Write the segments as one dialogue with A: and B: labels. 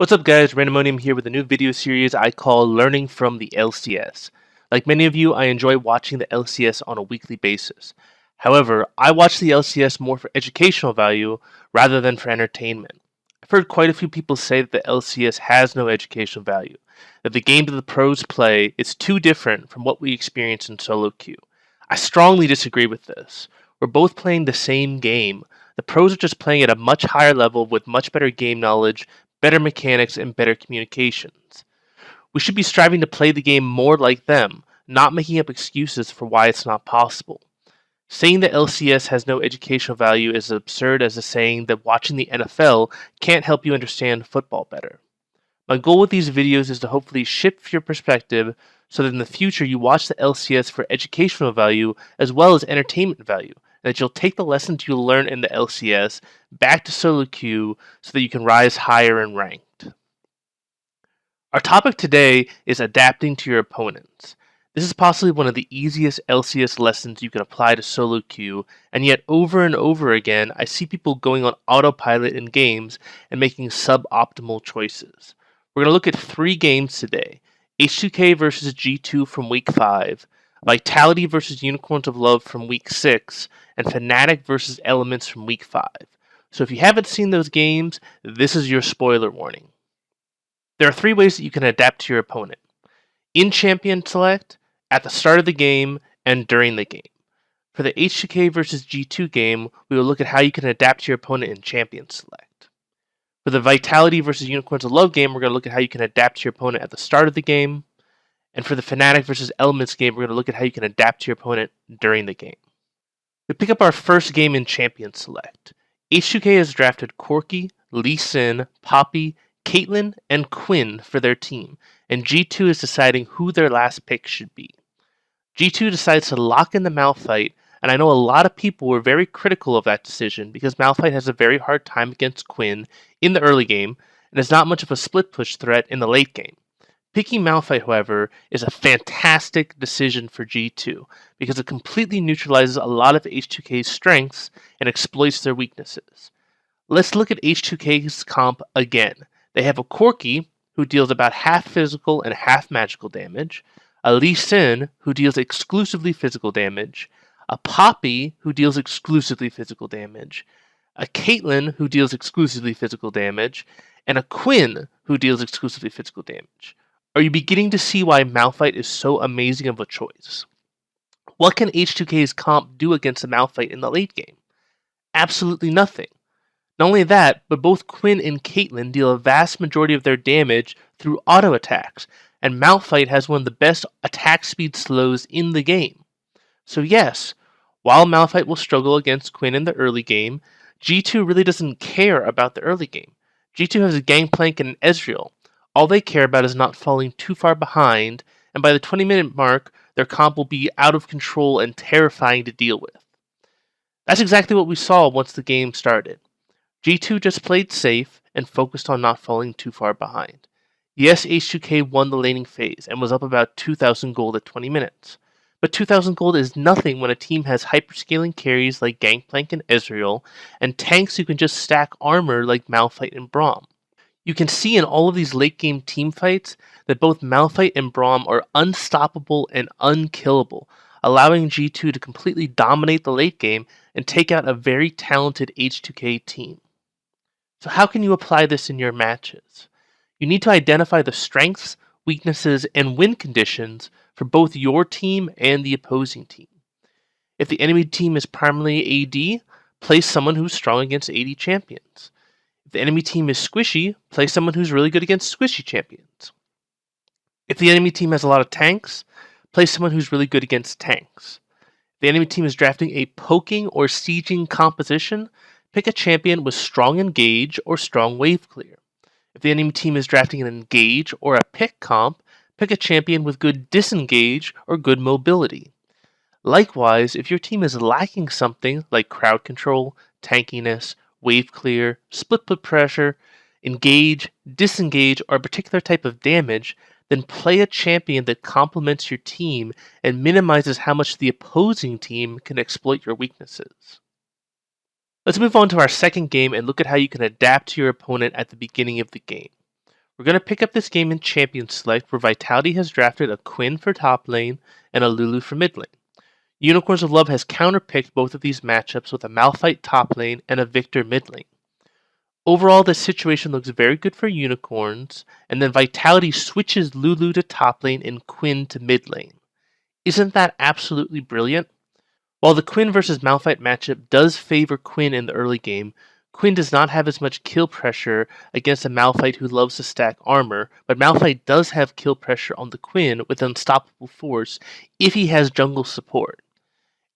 A: What's up guys, Randomonium here with a new video series I call Learning from the LCS. Like many of you, I enjoy watching the LCS on a weekly basis. However, I watch the LCS more for educational value rather than for entertainment. I've heard quite a few people say that the LCS has no educational value, that the game that the pros play is too different from what we experience in solo queue. I strongly disagree with this. We're both playing the same game. The pros are just playing at a much higher level with much better game knowledge, better mechanics, and better communications. We should be striving to play the game more like them, not making up excuses for why it's not possible. Saying that LCS has no educational value is as absurd as the saying that watching the NFL can't help you understand football better. My goal with these videos is to hopefully shift your perspective so that in the future you watch the LCS for educational value as well as entertainment value, and that you'll take the lessons you learn in the LCS back to solo queue so that you can rise higher in ranked. Our topic today is adapting to your opponents. This is possibly one of the easiest LCS lessons you can apply to solo queue, and yet over and over again I see people going on autopilot in games and making suboptimal choices. We're going to look at 3 games today: H2K versus G2 from Week 5, Vitality versus Unicorns of Love from Week 6, and Fnatic versus Elements from Week 5. So if you haven't seen those games, this is your spoiler warning. There are 3 ways that you can adapt to your opponent: in champion select, at the start of the game, and during the game. For the H2K versus G2 game, we will look at how you can adapt to your opponent in champion select. For the Vitality versus Unicorns of Love game, we're going to look at how you can adapt to your opponent at the start of the game. And for the Fnatic versus Elements game, we're going to look at how you can adapt to your opponent during the game. We pick up our first game in champion select. H2K has drafted Corki, Lee Sin, Poppy, Caitlyn, and Quinn for their team, and G2 is deciding who their last pick should be. G2 decides to lock in the Malphite, and I know a lot of people were very critical of that decision because Malphite has a very hard time against Quinn in the early game, and is not much of a split push threat in the late game. Picking Malphite, however, is a fantastic decision for G2 because it completely neutralizes a lot of H2K's strengths and exploits their weaknesses. Let's look at H2K's comp again. They have a Corki, who deals about half physical and half magical damage, a Lee Sin, who deals exclusively physical damage, a Poppy, who deals exclusively physical damage, a Caitlyn, who deals exclusively physical damage, and a Quinn, who deals exclusively physical damage. Are you beginning to see why Malphite is so amazing of a choice? What can H2K's comp do against a Malphite in the late game? Absolutely nothing. Not only that, but both Quinn and Caitlyn deal a vast majority of their damage through auto attacks, and Malphite has one of the best attack speed slows in the game. So yes, while Malphite will struggle against Quinn in the early game, G2 really doesn't care about the early game. G2 has a Gangplank and an Ezreal. All they care about is not falling too far behind, and by the 20-minute mark, their comp will be out of control and terrifying to deal with. That's exactly what we saw once the game started. G2 just played safe and focused on not falling too far behind. Yes, H2K won the laning phase and was up about 2,000 gold at 20 minutes. But 2,000 gold is nothing when a team has hyperscaling carries like Gangplank and Ezreal, and tanks who can just stack armor like Malphite and Braum. You can see in all of these late game team fights that both Malphite and Braum are unstoppable and unkillable, allowing G2 to completely dominate the late game and take out a very talented H2K team. So how can you apply this in your matches? You need to identify the strengths, weaknesses, and win conditions for both your team and the opposing team. If the enemy team is primarily AD, play someone who's strong against AD champions. If the enemy team is squishy, play someone who's really good against squishy champions. If the enemy team has a lot of tanks, play someone who's really good against tanks. If the enemy team is drafting a poking or sieging composition, pick a champion with strong engage or strong wave clear. If the enemy team is drafting an engage or a pick comp, pick a champion with good disengage or good mobility. Likewise, if your team is lacking something like crowd control, tankiness, wave clear, split put pressure, engage, disengage, or a particular type of damage, then play a champion that complements your team and minimizes how much the opposing team can exploit your weaknesses. Let's move on to our second game and look at how you can adapt to your opponent at the beginning of the game. We're going to pick up this game in Champion Select, where Vitality has drafted a Quinn for top lane and a Lulu for mid lane. Unicorns of Love has counterpicked both of these matchups with a Malphite top lane and a Victor mid lane. Overall, this situation looks very good for Unicorns, and then Vitality switches Lulu to top lane and Quinn to mid lane. Isn't that absolutely brilliant? While the Quinn versus Malphite matchup does favor Quinn in the early game, Quinn does not have as much kill pressure against a Malphite who loves to stack armor, but Malphite does have kill pressure on the Quinn with unstoppable force if he has jungle support.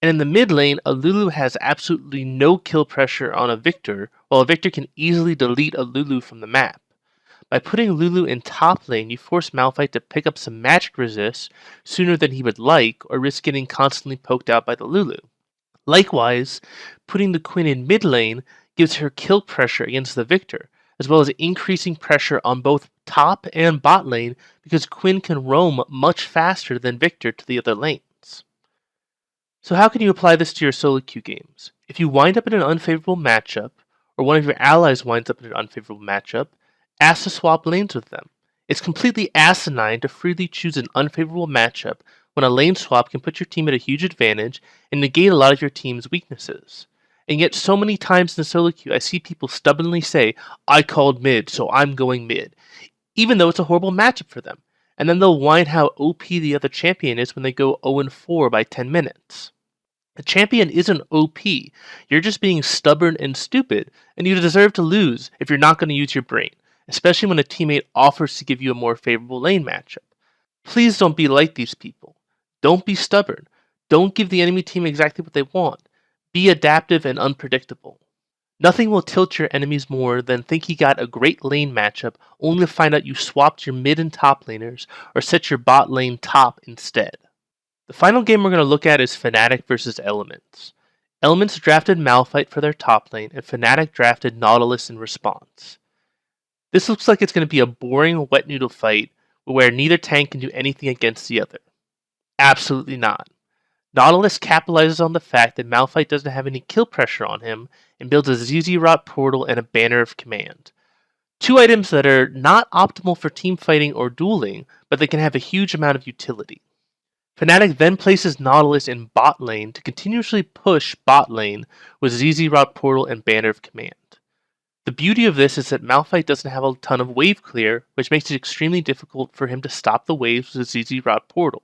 A: And in the mid lane, a Lulu has absolutely no kill pressure on a Victor, while a Victor can easily delete a Lulu from the map. By putting Lulu in top lane, you force Malphite to pick up some magic resist sooner than he would like, or risk getting constantly poked out by the Lulu. Likewise, putting the Quinn in mid lane gives her kill pressure against the Victor, as well as increasing pressure on both top and bot lane because Quinn can roam much faster than Victor to the other lanes. So how can you apply this to your solo queue games? If you wind up in an unfavorable matchup, or one of your allies winds up in an unfavorable matchup, ask to swap lanes with them. It's completely asinine to freely choose an unfavorable matchup when a lane swap can put your team at a huge advantage and negate a lot of your team's weaknesses. And yet so many times in the solo queue I see people stubbornly say, I called mid, so I'm going mid, even though it's a horrible matchup for them. And then they'll whine how OP the other champion is when they go 0-4 by 10 minutes. The champion isn't OP, you're just being stubborn and stupid, and you deserve to lose if you're not going to use your brain, especially when a teammate offers to give you a more favorable lane matchup. Please don't be like these people. Don't be stubborn. Don't give the enemy team exactly what they want. Be adaptive and unpredictable. Nothing will tilt your enemies more than think you got a great lane matchup only to find out you swapped your mid and top laners or set your bot lane top instead. The final game we're going to look at is Fnatic versus Elements. Elements drafted Malphite for their top lane, and Fnatic drafted Nautilus in response. This looks like it's going to be a boring wet noodle fight where neither tank can do anything against the other. Absolutely not. Nautilus capitalizes on the fact that Malphite doesn't have any kill pressure on him and builds a ZZ Rot portal and a Banner of Command. Two items that are not optimal for team fighting or dueling, but they can have a huge amount of utility. Fnatic then places Nautilus in bot lane to continuously push bot lane with ZZ Rot portal and Banner of Command. The beauty of this is that Malphite doesn't have a ton of wave clear, which makes it extremely difficult for him to stop the waves with ZZ Rot portal.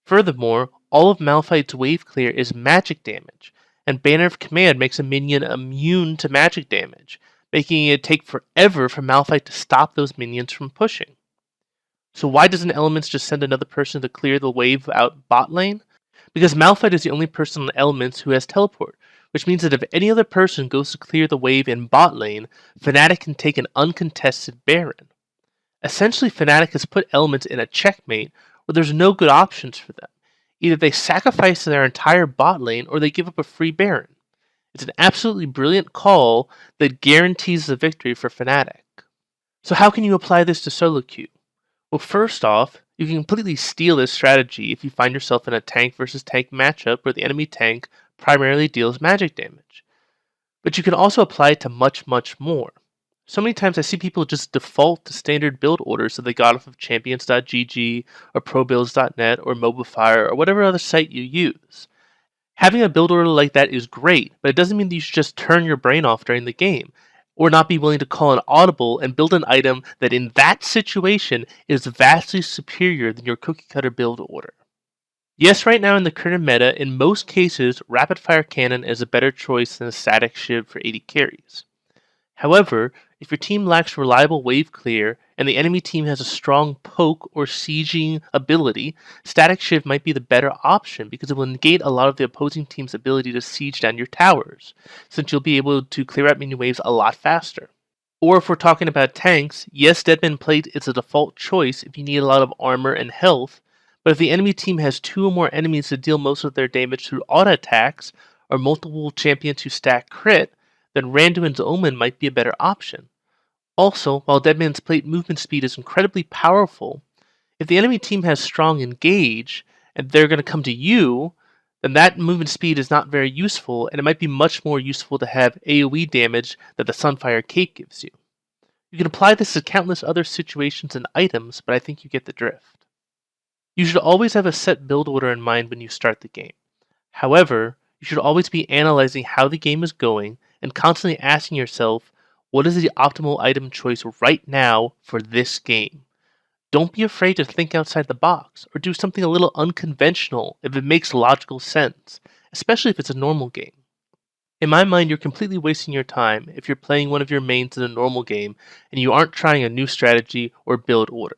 A: Furthermore, all of Malphite's wave clear is magic damage, and Banner of Command makes a minion immune to magic damage, making it take forever for Malphite to stop those minions from pushing. So why doesn't Elements just send another person to clear the wave out bot lane? Because Malphite is the only person on Elements who has teleport, which means that if any other person goes to clear the wave in bot lane, Fnatic can take an uncontested Baron. Essentially, Fnatic has put Elements in a checkmate where there's no good options for them. Either they sacrifice their entire bot lane or they give up a free Baron. It's an absolutely brilliant call that guarantees the victory for Fnatic. So how can you apply this to solo queue? Well, first off, you can completely steal this strategy if you find yourself in a tank versus tank matchup where the enemy tank primarily deals magic damage. But you can also apply it to much, much more. So many times I see people just default to standard build orders that they got off of champions.gg or probuilds.net or Mobifier or whatever other site you use. Having a build order like that is great, but it doesn't mean that you should just turn your brain off during the game, or not be willing to call an audible and build an item that in that situation is vastly superior than your cookie cutter build order. Yes, right now in the current meta, in most cases, Rapid Fire Cannon is a better choice than a Static Shiv for 80 carries. However, if your team lacks reliable wave clear and the enemy team has a strong poke or sieging ability, Static Shiv might be the better option because it will negate a lot of the opposing team's ability to siege down your towers, since you'll be able to clear out minion waves a lot faster. Or if we're talking about tanks, yes, Deadman Plate is a default choice if you need a lot of armor and health, but if the enemy team has 2 or more enemies to deal most of their damage through auto attacks, or multiple champions who stack crit, then Randuin's Omen might be a better option. Also, while Deadman's Plate movement speed is incredibly powerful, if the enemy team has strong engage, and they're going to come to you, then that movement speed is not very useful, and it might be much more useful to have AoE damage that the Sunfire Cape gives you. You can apply this to countless other situations and items, but I think you get the drift. You should always have a set build order in mind when you start the game. However, you should always be analyzing how the game is going and constantly asking yourself, what is the optimal item choice right now for this game? Don't be afraid to think outside the box or do something a little unconventional if it makes logical sense, especially if it's a normal game. In my mind, you're completely wasting your time if you're playing one of your mains in a normal game and you aren't trying a new strategy or build order.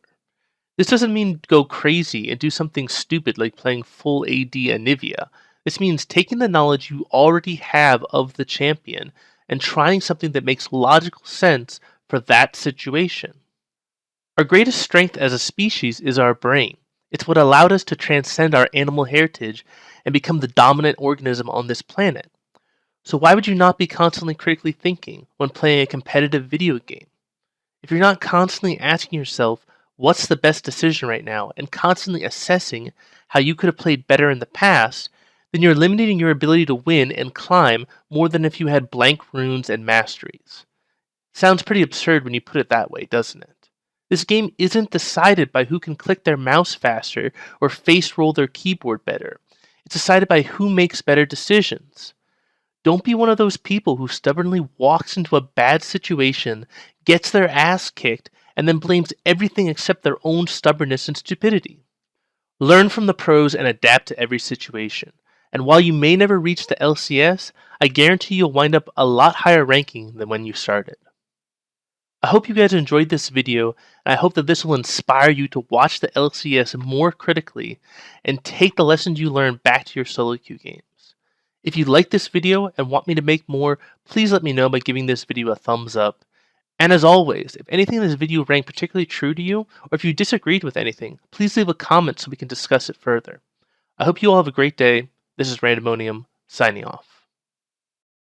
A: This doesn't mean go crazy and do something stupid like playing full AD Anivia. This means taking the knowledge you already have of the champion and trying something that makes logical sense for that situation. Our greatest strength as a species is our brain. It's what allowed us to transcend our animal heritage and become the dominant organism on this planet. So why would you not be constantly critically thinking when playing a competitive video game? If you're not constantly asking yourself, what's the best decision right now, and constantly assessing how you could have played better in the past, then you're limiting your ability to win and climb more than if you had blank runes and masteries. Sounds pretty absurd when you put it that way, doesn't it? This game isn't decided by who can click their mouse faster or face roll their keyboard better. It's decided by who makes better decisions. Don't be one of those people who stubbornly walks into a bad situation, gets their ass kicked, and then blames everything except their own stubbornness and stupidity. Learn from the pros and adapt to every situation. And while you may never reach the LCS, I guarantee you'll wind up a lot higher ranking than when you started. I hope you guys enjoyed this video, and I hope that this will inspire you to watch the LCS more critically and take the lessons you learned back to your solo queue games. If you like this video and want me to make more, please let me know by giving this video a thumbs up. And as always, if anything in this video rang particularly true to you, or if you disagreed with anything, please leave a comment so we can discuss it further. I hope you all have a great day. This is Randomonium, signing off.